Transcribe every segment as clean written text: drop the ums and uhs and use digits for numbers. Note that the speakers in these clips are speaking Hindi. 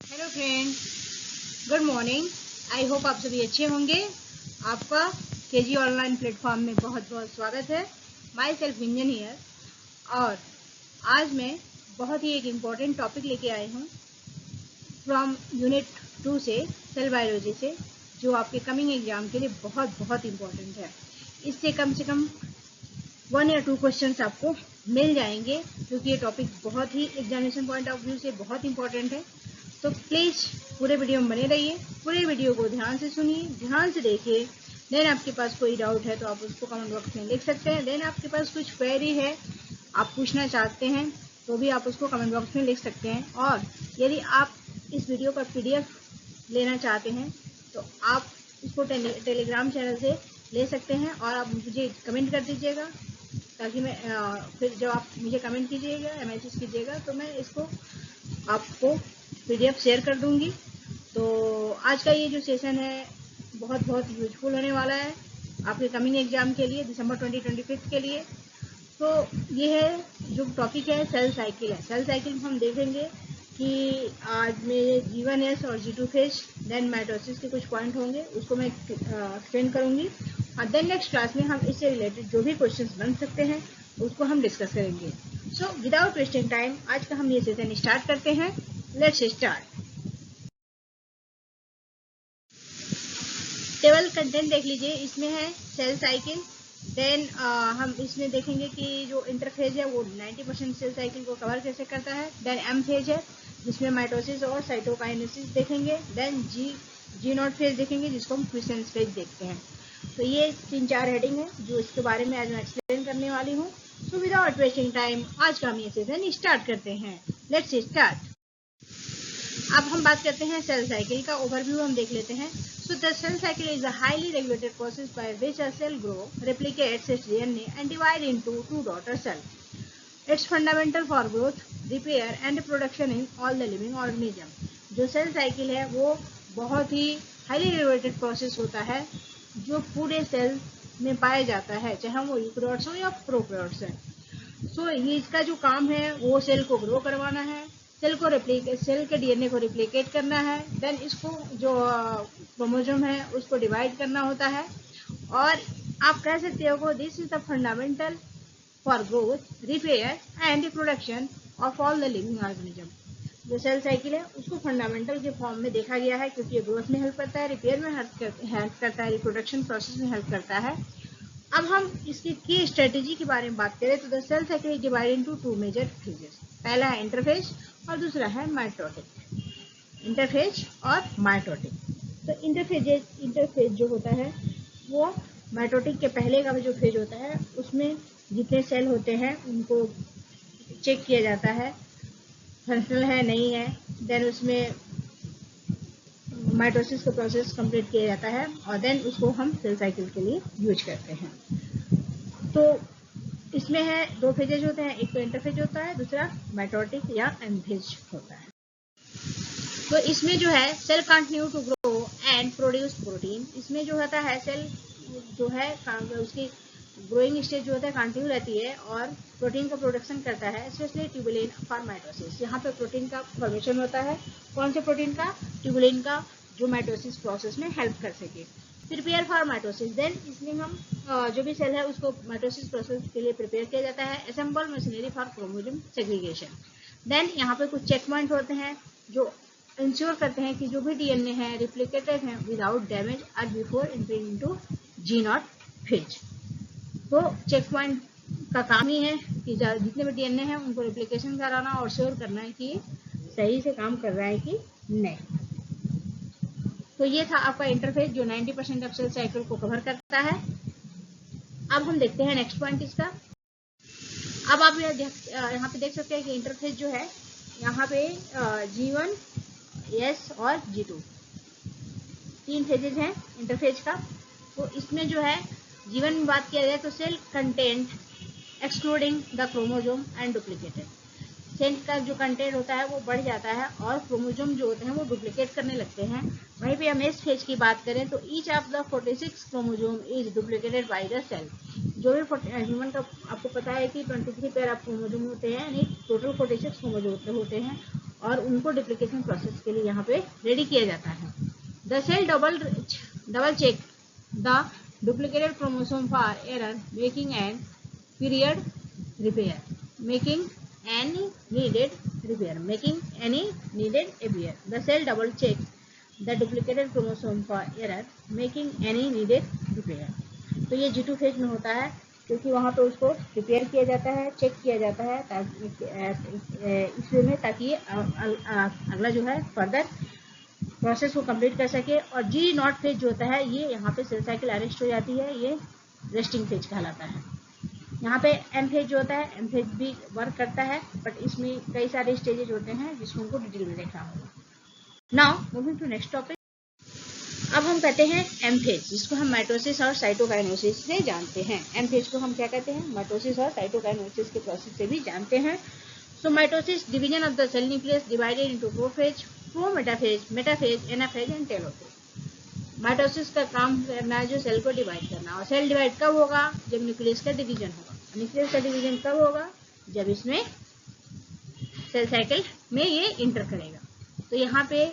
Hello friend, good morning. I hope आप सभी अच्छे होंगे। आपका केजी ऑनलाइन प्लेटफॉर्म में बहुत बहुत स्वागत है। My self engine here. और आज मैं बहुत ही एक इम्पॉर्टेंट टॉपिक लेके आई हूँ फ्रॉम यूनिट 2 से, सेल बायोलॉजी से, जो आपके कमिंग एग्जाम के लिए बहुत बहुत इम्पॉर्टेंट है। इससे कम 1 या 2 क्वेश्चंस आपको मिल जाएंगे, क्योंकि ये टॉपिक बहुत ही एग्जामिनेशन पॉइंट ऑफ व्यू से बहुत इंपॉर्टेंट है। तो प्लीज़ पूरे वीडियो में बने रहिए, पूरे वीडियो को ध्यान से सुनिए, ध्यान से देखिए। देन आपके पास कोई डाउट है तो आप उसको कमेंट बॉक्स में लिख सकते हैं। देन आपके पास कुछ क्वेरी है, आप पूछना चाहते हैं, तो भी आप उसको कमेंट बॉक्स में लिख सकते हैं। और यदि आप इस वीडियो का PDF लेना चाहते हैं तो आप इसको टेलीग्राम चैनल से ले सकते हैं, और आप मुझे कमेंट कर दीजिएगा, ताकि मैं फिर जब आप मुझे कमेंट कीजिएगा या मैसेज कीजिएगा तो मैं इसको आपको PDF शेयर कर दूंगी। तो आज का ये जो सेशन है बहुत बहुत यूजफुल होने वाला है आपके कमिंग एग्जाम के लिए, दिसंबर 2025 के लिए। तो ये है जो टॉपिक है, सेल साइकिल है। सेल साइकिल हम देखेंगे कि आज मेरे G1S और G2 फेज, देन माइटोसिस के कुछ पॉइंट होंगे, उसको मैं एक्सप्लेन करूंगी। और देन नेक्स्ट क्लास में हम इससे रिलेटेड जो भी क्वेश्चंस बन सकते हैं उसको हम डिस्कस करेंगे। सो विदाउट वेस्टिंग टाइम आज का हम ये सेशन स्टार्ट करते हैं। Let's start. टेबल कंटेंट देख लीजिए, इसमें है सेल साइकिल। देन हम इसमें देखेंगे कि जो इंटरफेज है वो 90% सेल साइकिल को कवर कैसे करता है। देन M फेज है जिसमें माइटोसिस और साइटोकाइनेसिस देखेंगे। देन जी नॉट फेज देखेंगे, जिसको हम क्विसेंस फेज देखते हैं। तो ये 3-4 हेडिंग है जो इसके बारे में आज मैं एक्सप्लेन करने वाली हूँ। सो विदाउट वेस्टिंग टाइम आज का हम ये सेशन स्टार्ट करते हैं। Let's start. अब हम बात करते हैं सेल साइकिल का ओवरव्यू हम देख लेते हैं। So the cell cycle is a highly regulated process by which a cell grows, replicates its DNA and divides into 2 daughter cells. It's fundamental for growth, repair and reproduction in all the living organisms. जो सेल साइकिल है वो बहुत ही हाईली रेगुलेटेड प्रोसेस होता है जो पूरे सेल में पाया जाता है, चाहे वो यूकेरियोट्स हो या प्रोकैरियोट्स है। सो ये इसका जो काम है वो सेल को ग्रो करवाना है, सेल के DNA को रिप्लिकेट करना है। देन इसको जो क्रोमोसोम है उसको डिवाइड करना होता है। और आप कह सकते हो this is the fundamental for growth, repair and reproduction of all the living organism. जो सेल साइकिल है उसको फंडामेंटल के फॉर्म में देखा गया है, क्योंकि ये ग्रोथ में हेल्प करता है, रिपेयर में हेल्प करता है, रिप्रोडक्शन प्रोसेस में हेल्प करता है। अब हम इसकी की स्ट्रेटेजी के बारे में बात करें तो the cell cycle is divided into 2 major phases. पहला है इंटरफेज और दूसरा है माइटोटिक। इंटरफेज और माइटोटिक। तो इंटरफेज जो होता है वो माइटोटिक के पहले का जो फेज होता है उसमें जितने सेल होते हैं उनको चेक किया जाता है, फंक्शनल है नहीं है। देन उसमें माइटोसिस का प्रोसेस कंप्लीट किया जाता है और देन उसको हम सेल साइकिल के लिए यूज करते हैं। तो इसमें है 2 फेजेज होते हैं, एक तो इंटरफेज होता है, दूसरा माइटोटिक या एम फेज होता है। तो इसमें जो है cell continue to grow and produce protein. इसमें जो होता है सेल जो है उसकी ग्रोइंग स्टेज जो होता है कंटिन्यू रहती है और प्रोटीन का प्रोडक्शन करता है, स्पेशली ट्यूबुलिन फॉर माइटोसिस। यहाँ पे प्रोटीन का फॉर्मेशन होता है। कौन से प्रोटीन का? ट्यूबुलिन का, जो माइटोसिस प्रोसेस में हेल्प कर सके। प्रिपेयर फॉर माइटोसिस, देन इसमें हम जो भी सेल है उसको माइटोसिस प्रोसेस के लिए प्रिपेयर किया जाता है। Assemble machinery for chromosome segregation. Then यहाँ पे कुछ चेक पॉइंट होते हैं जो इंश्योर करते हैं कि जो भी DNA है रिप्लिकेटेड है विदाउट डैमेज और before entering into G not phase. तो चेक पॉइंट का काम ही है कि जितने भी DNA है उनको रिप्लिकेशन कराना और श्योर करना है कि सही से काम कर रहा है कि नहीं। तो ये था आपका इंटरफेस जो 90% ऑफ सेल साइकिल को कवर करता है। अब हम देखते हैं नेक्स्ट पॉइंट इसका। अब आप यहाँ पे देख सकते हैं कि इंटरफेस जो है यहाँ पे G1S और G2 3 फेजेज हैं इंटरफेज का। तो इसमें जो है G1 में बात किया जाए तो cell content excluding the chromosome and duplicated. Cell का जो कंटेंट होता है वो बढ़ जाता है और क्रोमोसोम जो होते हैं वो डुप्लीकेट करने लगते हैं। वहीं पे हम एस फेज की बात करें तो each of the 46 chromosome is duplicated by the cell. जो भी ह्यूमन का आपको पता है कि 23 पेयर ऑफ क्रोमोसोम होते हैं, यानी टोटल 46 क्रोमोसोम होते हैं और उनको डुप्लीकेशन प्रोसेस के लिए यहाँ पे रेडी किया जाता है। The cell double check the duplicated chromosome for error making an period repair making any needed repair. The cell double checks the duplicated chromosome for error, making any needed repair. तो ये G2 फेज में होता है, क्योंकि वहाँ पे उसको रिपेयर किया जाता है, चेक किया जाता है इस वे में, ताकि अगला जो है फर्दर प्रोसेस को कंप्लीट कर सके। और G0 फेज जो होता है, ये यहाँ पे सेल साइकिल अरेस्ट हो जाती है, ये रेस्टिंग फेज कहलाता है। यहाँ पे एम फेज जो होता है, एम फेज भी वर्क करता है, बट इसमें कई सारे स्टेजेज होते हैं जिसको हमको डिटेल में देखना होगा। Now moving to next topic. अब हम कहते हैं एम फेज, जिसको हम माइटोसिस और साइटोकाइनेसिस से जानते हैं। एम फेज को हम क्या कहते हैं? माइटोसिस और साइटोकाइनेसिस के प्रोसेस से भी जानते हैं। So mitosis, division of the cell nucleus divided into prophase, prometaphase, metaphase, anaphase and telophase. Mitosis का काम करना है जो सेल को डिवाइड करना, और सेल डिवाइड कब होगा? जब न्यूक्लियस का डिवीजन होगा। न्यूक्लियस का डिवीजन कब होगा? जब इसमें सेल साइकिल में ये इंटर करेगा। तो यहाँ पे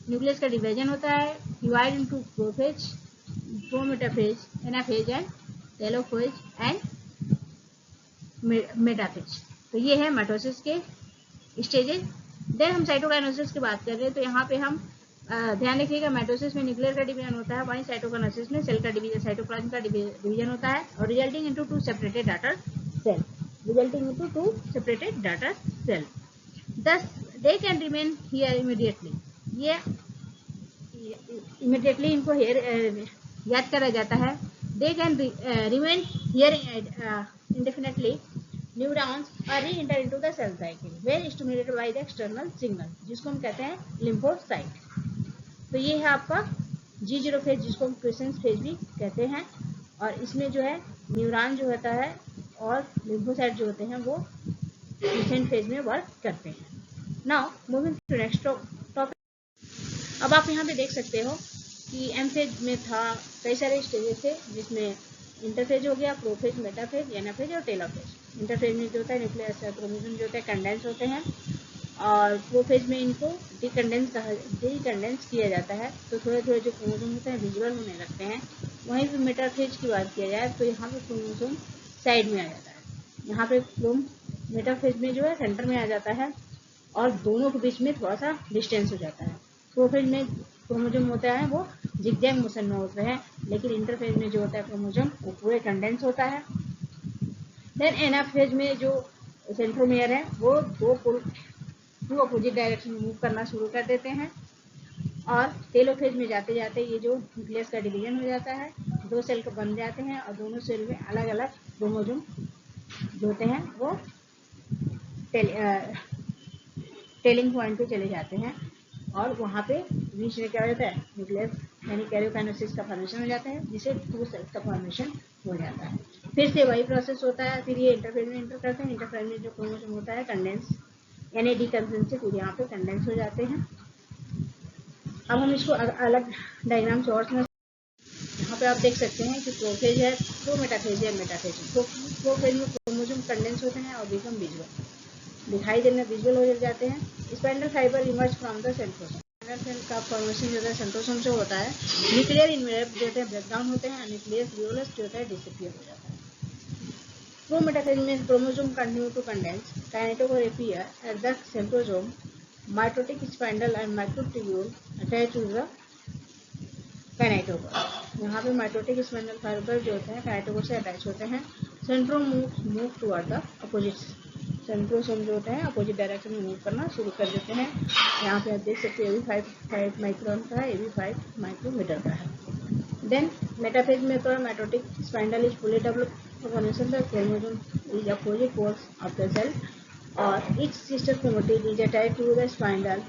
न्यूक्लियस का डिवीजन होता है, divide into prophase, prometaphase, anaphase and telophase and metaphase. तो ये है माइटोसिस के स्टेजेस। देन हम साइटोकाइनेसिस की बात कर रहे हैं, तो यहाँ पे हम ध्यान रखिएगा, माइटोसिस में न्यूक्लियर का डिवीजन होता है, वहीं साइटोकाइनेसिस में सेल का डिवीजन, साइटोप्लाज्म का डिवीजन होता है, और resulting into two separated daughter cell. Thus they can remain here immediately. ये immediately इनको here याद करा जाता है। They can remain here indefinitely. Neurons are re-enter into the cell cycle when stimulated by the external signal, जिसको हम कहते हैं लिम्फोसाइट। तो ये है आपका G0 फेज, जिसको हम क्विसेंस फेज भी कहते हैं। और इसमें जो है न्यूरॉन जो होता है और लिम्फोसाइट जो होते हैं वो क्विसेंट फेज में वर्क करते हैं। Now moving to next topic. अब आप यहाँ पे देख सकते हो कि एम फेज में था कई सारे स्टेजेस थे, जिसमें इंटरफेज हो गया, प्रोफेज, मेटाफेज, एनाफेज और टेलोफेज। इंटरफेज में जो होता है न्यूक्लियस क्रोमोसोम जो होता है कंडेंस होते हैं, और प्रोफेज में इनको डीकंडेंस किया जाता है। तो थोड़े थोड़े जो क्रोमोसोम होते हैं विजुअल होने लगते हैं। वहीं पर मेटाफेज की बात किया जाए तो यहाँ पे क्रोमोसोम साइड में आ जाता है। यहाँ पे मेटाफेज में जो है सेंटर में आ जाता है, और दोनों के बीच में थोड़ा सा डिस्टेंस हो जाता है। प्रोफेज में क्रोमोसोम होता है वो जिगजैग मोशन में होते हैं, लेकिन इंटरफेज में जो होता है क्रोमोसोम वो पूरे कंडेंस होता है। देन एनाफेज में जो सेंट्रोमियर है वो टू अपोजिट डायरेक्शन में मूव करना शुरू कर देते हैं, और टेलोफेज में जाते जाते ये जो न्यूक्लियस का डिवीजन हो जाता है, दो सेल को बन जाते हैं, और दोनों सेल में अलग अलग क्रोमोसोम जो होते हैं वो टेलिंग पॉइंट पे चले जाते हैं, और वहाँ पे बीच में क्या हो जाता है? न्यूक्लियस यानी कैरियोकाइनेसिस का फॉर्मेशन हो जाता है, जिसे टू सेल्स का फॉर्मेशन हो जाता है। फिर से वही प्रोसेस होता है, फिर ये इंटरफेज में इंटर करते हैं। इंटरफेज में जो क्रोमोसोम होता है कंडेंस यानी डीकंडेंस से फिर यहाँ पे कंडेंस हो जाते हैं। अब हम इसको अलग डायग्राम से और समझ। यहाँ पे आप देख सकते हैं कि प्रोफेज है, प्रोमेटाफेज है, मेटाफेज है। प्रोफेज में क्रोमोसोम कंडेंस होते हैं और बिकम विजुअल दिखाई देने विजुअल हो जाते हैं। Spindle fibre emerge from the centrosome. Cell का फॉर्मेशन जो है सेंट्रोसोम से होता है। न्यूक्लियर इनवेलप जो होते हैं ब्रेकडाउन होते हैं, न्यूक्लियस वियोलस जो होता है डिसअपीयर हो जाता है। प्रोमेटाफेज में chromosome continue to condense, kinetochore appear at the centrosome, mitotic spindle and microtubule attach to the kinetochore. यहाँ पे माइटोटिक स्पाइंडल फाइबर जो होते हैं काइनेटोकोर से अटैच होते हैं। Centromere move toward the opposite, centrosome जो होते हैं अपोजिट डायरेक्शन में मूव करना शुरू कर देते हैं। यहाँ पे आप देख सकते हैं ये भी 5 माइक्रोन का है, ये भी 5 माइक्रोमीटर का है। देन मेटाफेज में तो mitotic spindle is fully developed formation the chromosome is opposite poles of the cell, or each sister chromatid is attached to the spindle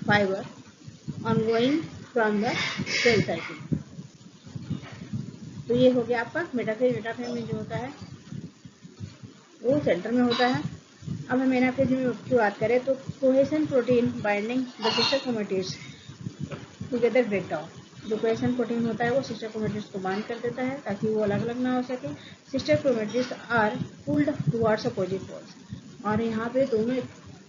fiber ongoing from the cell cycle. तो ये हो गया आपका मेटाफेज। मेटाफेज में जो होता है वो सेंटर में होता है। अब हम एनाफेज में की बात करें तो cohesion protein binding the sister chromatids together break down. जो कोहेशन प्रोटीन होता है वो सिस्टर क्रोमेटिड्स को बांध कर देता है ताकि वो अलग अलग ना हो सके। Sister chromatids are pulled towards opposite poles, और यहाँ पे दोनों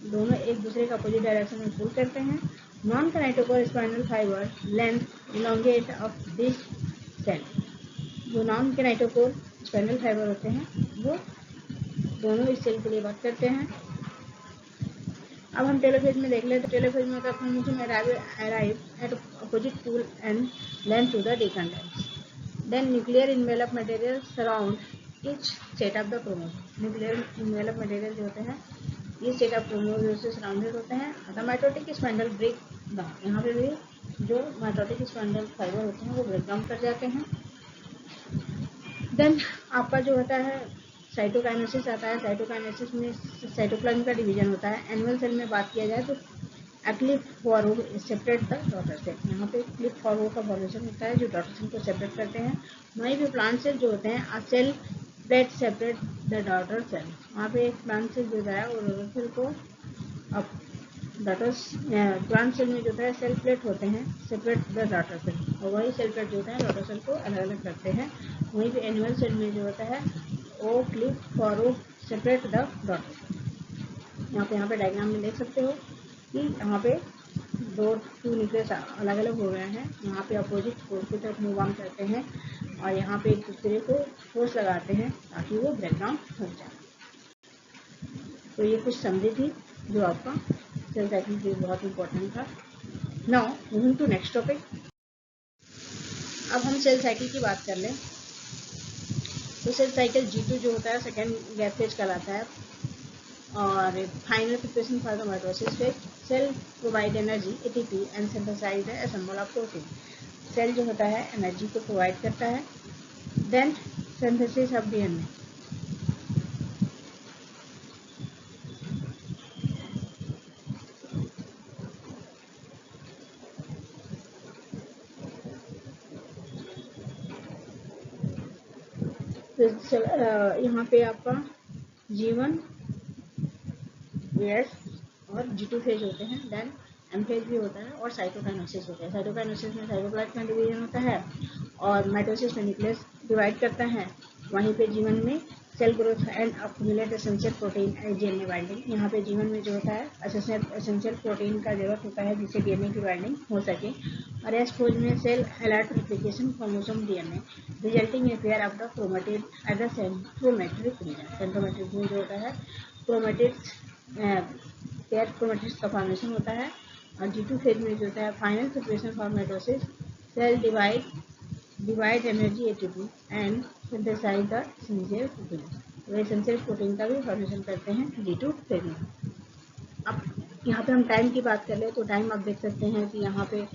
दोनों एक दूसरे का अपोजिट डायरेक्शन में पुल करते हैं। Non kinetochore spinal fibre length elongate of this cell. जो नॉन किनेटोकोर स्पाइनल फाइबर होते हैं वो दोनों इस सेल के लिए वर्क करते हैं। अब हम टेलोफेज में देख लेते हैं। टेलोफेज में chromosome arrive at opposite pole and length to the dependence. Then nuclear envelope material surround each set of the chromosome. Nuclear envelope material जो होते हैं ये सेट ऑफ क्रोमोसोम से सराउंडेड होते हैं। The mitotic spindle break down. यहाँ पे भी जो माइटोटिक स्पाइंडल फाइबर होते हैं वो ब्रेक डाउन कर जाते हैं। देन आपका जो होता है साइटोकाइनेसिस आता है। साइटोकाइनेसिस में साइटोप्लाज्म का डिवीजन होता है। एनिमल सेल में बात किया जाए तो clip forward separate the daughter cell. यहाँ पे क्लिप फॉरवर्ड का फॉर्मेशन होता है जो डॉटर सेल को सेपरेट करते हैं। वहीं पे प्लांट सेल जो होते हैं cell plate separate the daughter cell. वहाँ पे एक प्लांट सेल जो है वो डॉटर सेल को प्लांट सेल में जो है सेल प्लेट होते हैं सेपरेट द डॉटर सेल, और वही सेल प्लेट जो होता है डॉटर सेल को अलग अलग करते हैं। वहीं पे एनिमल सेल में जो होता है वो clip forward separate the daughter cell. यहाँ पे डायग्राम में देख सकते हो कि यहाँ पे टू न्यूक्लियस अलग अलग हो गए हैं। यहाँ पे अपोजिट फोर्स की तरफ मूव ऑन करते हैं और यहाँ पे एक दूसरे को फोर्स लगाते हैं ताकि वो ब्रेकडाउन हो जाए। तो ये कुछ समझी थी जो आपका सेल साइकिल के लिए बहुत इंपॉर्टेंट था। Now moving to next topic. अब हम सेल साइकिल की बात कर लें तो सेल साइकिल G2 जो होता है सेकेंड गैप फेज कहलाता है और final preparation for the mitosis phase. Cell provide energy ATP and synthesise the assemble of protein. Cell जो होता है एनर्जी को प्रोवाइड करता है। Then synthesis of DNA। यहाँ पे आपका G1 S और G2 फेज होते हैं। देन M फेज भी होता है और साइटोकाइनेसिस होता है। साइटोकाइनेसिस में साइटोप्लाज्म का डिवीजन होता है और माइटोसिस में न्यूक्लियस डिवाइड करता है। वहीं पे G1 में cell growth and accumulate essential protein DNA binding. यहाँ पे G1 में जो होता है एसेंशियल प्रोटीन का जरूरत होता है जिससे DNA की बाइंडिंग हो सके। और S फेज में cell alert replication chromosome DNA resulting in pair of the chromatid at the centromeric region. Centromeric में जो होता है क्रोमेटिड्स पेयर क्रोमेटिड्स का फॉर्मेशन होता है। और G2 फेज में जो होता है final preparation for mitosis. Cell divide energy ATP and synthesise the essential protein. वो एसेंशियल प्रोटीन का भी फॉर्मेशन करते हैं G2 फेज में। अब यहाँ पे हम टाइम की बात कर ले तो टाइम आप देख सकते हैं कि यहाँ पे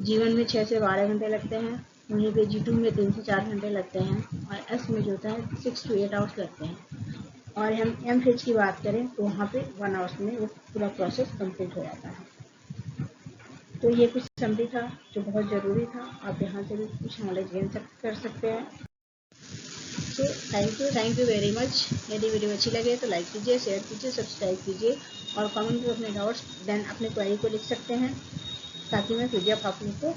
G1 में 6 से 12 घंटे लगते हैं। वहीं पे G2 में 3 से 4 घंटे लगते हैं और S में जो होता है 6 to 8 आवर्स लगते हैं। और हम M फेज की बात करें तो वहाँ पे 1 आवर्स में वो पूरा प्रोसेस कंप्लीट हो जाता है। तो ये कुछ समझी था जो बहुत ज़रूरी था। आप यहाँ से भी कुछ नॉलेज गेन कर सकते हैं। So thank you very much. यदि वीडियो अच्छी लगे तो लाइक कीजिए, शेयर कीजिए, सब्सक्राइब कीजिए और कमेंट में अपने डाउट्स देन अपने क्वेरी को लिख सकते हैं ताकि मैं PDF आप लोग को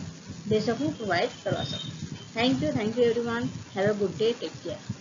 दे सकूँ, प्रोवाइड करवा सकूँ। Thank you everyone. Have a good day. Take care.